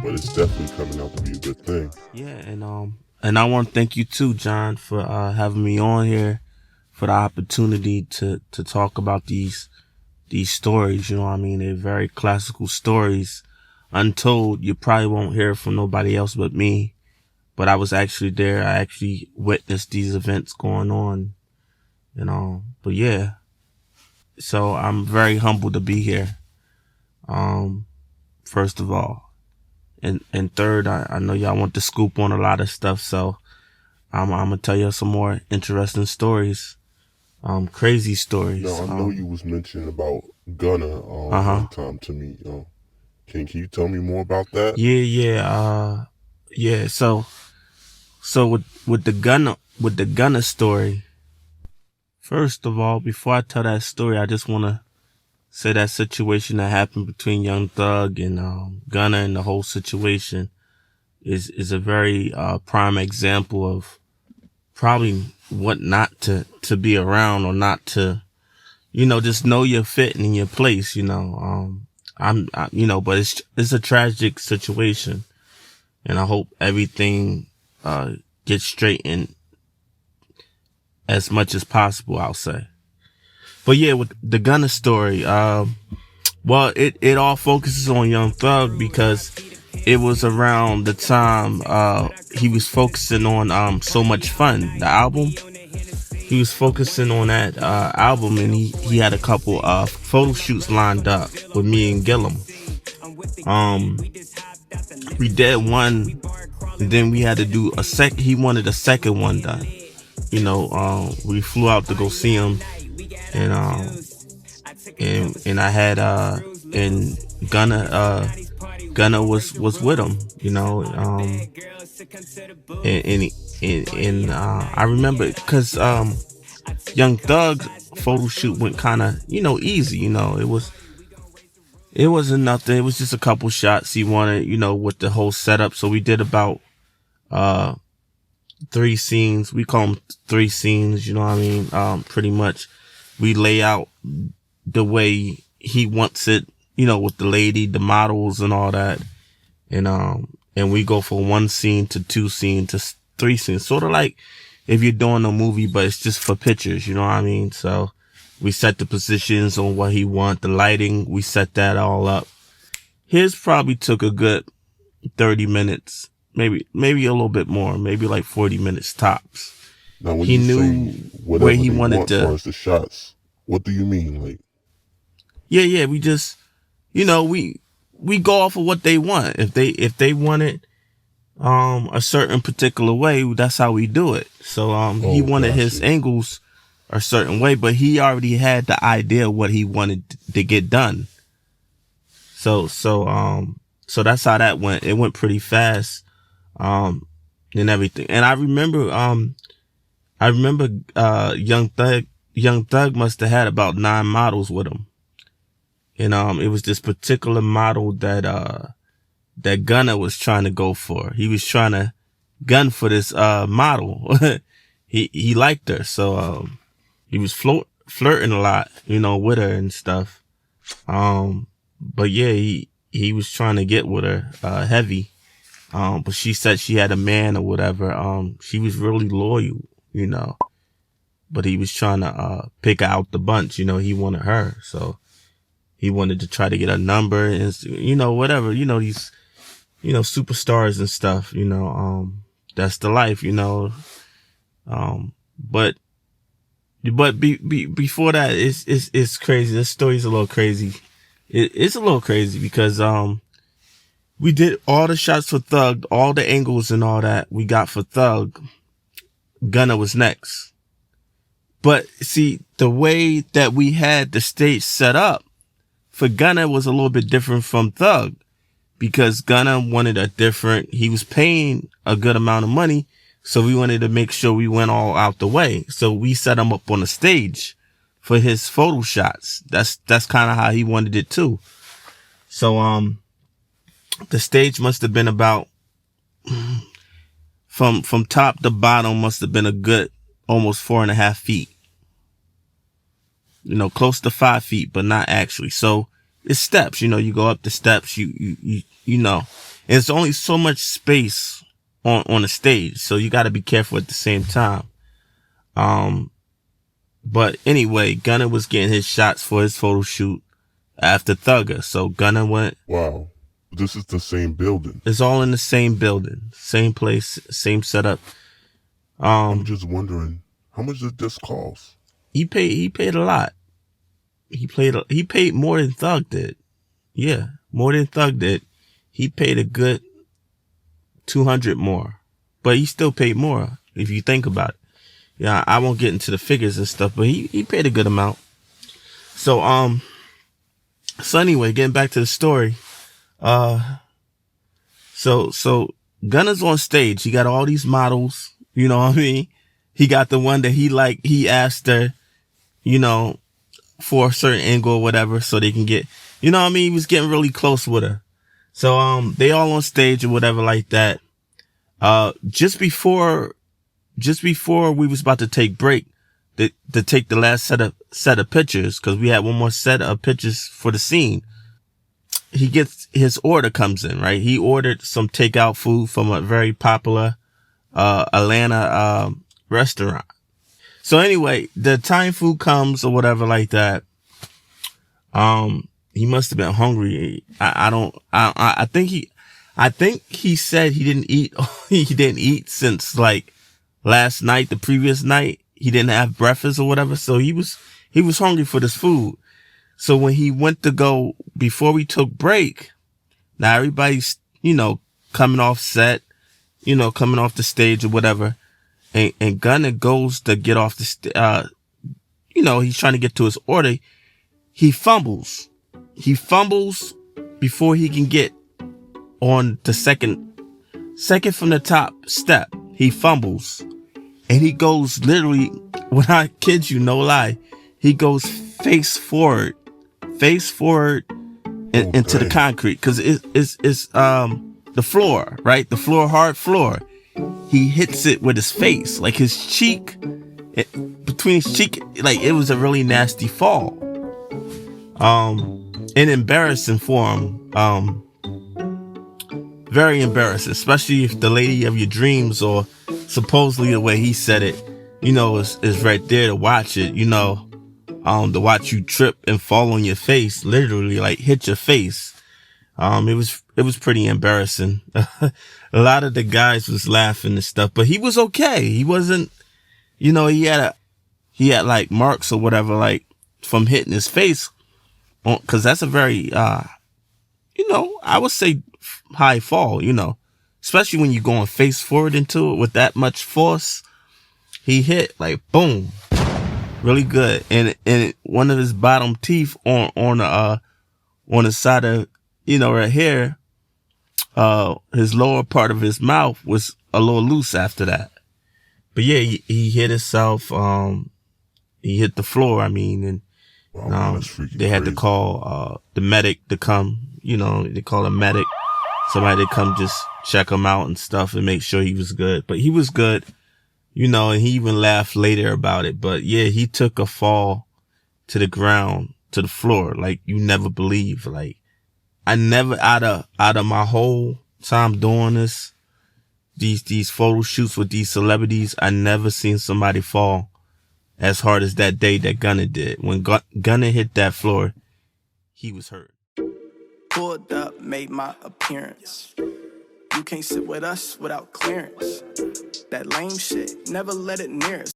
but it's definitely coming out to be a good thing. Yeah, and I want to thank you too, John, for having me on here, for the opportunity to talk about these stories. You know what I mean? They're very classical stories, untold. You probably won't hear from nobody else but me. But I was actually there. I actually witnessed these events going on. But yeah, so I'm very humbled to be here. Um, First of all, and third, I know y'all want to scoop on a lot of stuff, so I'm gonna tell you some more interesting stories, crazy Now stories. I know you was mentioning about Gunna Uh huh. one time to me. Can you tell me more about that? Yeah, yeah, yeah. So with the Gunna story. First of all, before I tell that story, I just wanna say that situation that happened between Young Thug and Gunna and the whole situation is a very prime example of probably what not to be around, or not to, just know your fit and your place. But it's a tragic situation, and I hope everything gets straightened as much as possible, I'll say. But yeah, with the Gunna story, well, it all focuses on Young Thug because it was around the time he was focusing on So Much Fun, the album. He was focusing on that album, and he had a couple photo shoots lined up with me and Gillum. Um, we did one, and then we had to do a sec. He wanted a second one done. We flew out to go see him, and and I had and Gunna was with him, and I remember because Young Thug's photo shoot went kind of easy. It wasn't nothing. It was just a couple shots he wanted, with the whole setup. So we did about uh 3 scenes. We call them 3 scenes. You know what I mean? Pretty much we lay out the way he wants it, with the lady, the models, and all that, and we go from 1 scene to 2 scenes to 3 scenes, sort of like if you're doing a movie, but it's just for pictures. You know what I mean? So we set the positions on what he want, the lighting. We set that all up. His probably took a good 30 minutes, maybe a little bit more, maybe like 40 minutes tops. Now, when He you say knew where whatever he they wanted want as far to. as the shots, what do you mean? Like, Yeah, we just, we go off of what they want. If they want it a certain particular way, that's how we do it. So he oh, wanted his gotcha. angles a certain way, but he already had the idea of what he wanted to get done. So that's how that went. It went pretty fast, and everything. And I remember Young Thug must have had about 9 models with him. And it was this particular model that Gunna was trying to go for. He was trying to gun for this model. He liked her, so he was flirting a lot, with her and stuff. But yeah, he was trying to get with her heavy. But she said she had a man or whatever. She was really loyal, but he was trying to pick out the bunch. He wanted her, so he wanted to try to get a number and whatever. These superstars and stuff. That's the life. But before that, it's crazy. This story's a little crazy. It's a little crazy because we did all the shots for Thug, all the angles and all that we got for Thug. Gunna was next. But see, the way that we had the stage set up for Gunna was a little bit different from Thug, because Gunna wanted he was paying a good amount of money. So we wanted to make sure we went all out the way. So we set him up on the stage for his photo shots. That's kind of how he wanted it too. So, the stage must have been about from top to bottom must have been a good almost 4.5 feet. Close to 5 feet, but not actually. So it's steps. You go up the steps. You know, And it's only so much space on the stage, so you got to be careful at the same time. But anyway, Gunna was getting his shots for his photo shoot after Thugger. So Gunna went. Wow. This is the same building. It's all in the same building, same place, same setup. I'm just wondering, how much did this cost? He paid a lot. He paid more than Thug did. Yeah, more than Thug did. He paid a good 200 more, but he still paid more if you think about it. Yeah, I won't get into the figures and stuff, but he paid a good amount. So anyway, getting back to the story, so Gunna's on stage. He got all these models. You know what I mean? He got the one that he asked her, you know, for a certain angle or whatever, so they can get, you know what I mean? He was getting really close with her. So, they all on stage or whatever like that. Just before we was about to take break, to take the last set of pictures, cause we had one more set of pictures for the scene. His order comes in, right? He ordered some takeout food from a very popular, Atlanta, restaurant. So anyway, the time food comes or whatever like that. He must have been hungry. I think he said he didn't eat, he didn't eat since like last night, the previous night. He didn't have breakfast or whatever. So he was hungry for this food. So when he went to go, before we took break, now everybody's, you know, coming off set, you know, coming off the stage or whatever. And Gunna goes to get off the you know, he's trying to get to his order. He fumbles before he can get on the second from the top step. He fumbles and he goes literally, when I kid you, no lie, he goes face forward into the concrete. Cause it's the floor, right? The floor, hard floor. He hits it with his face, like his cheek, between his cheek, like it was a really nasty fall. And embarrassing for him. Very embarrassing, especially if the lady of your dreams, or supposedly the way he said it, you know, is right there to watch it, you know, to watch you trip and fall on your face, literally like hit your face. It was pretty embarrassing. A lot of the guys was laughing and stuff, but he was okay. He wasn't, you know, he had like marks or whatever, like from hitting his face, cause that's a very, you know, I would say high fall, you know, especially when you're going face forward into it with that much force. He hit like boom, really good. And one of his bottom teeth on the side of, you know, right here, his lower part of his mouth was a little loose after that. But yeah, he hit himself. He hit the floor. I mean, and wow, they had to call the medic to come. You know, they call a medic, somebody to come just check him out and stuff and make sure he was good. But he was good, you know, and he even laughed later about it. But yeah, he took a fall to the ground, to the floor, like you never believe. Like I never, out of my whole time doing these photo shoots with these celebrities, I never seen somebody fall as hard as that day that Gunna did. When Gunna hit that floor, he was hurt. Pulled up, made my appearance. You can't sit with us without clearance. That lame shit, never let it near us.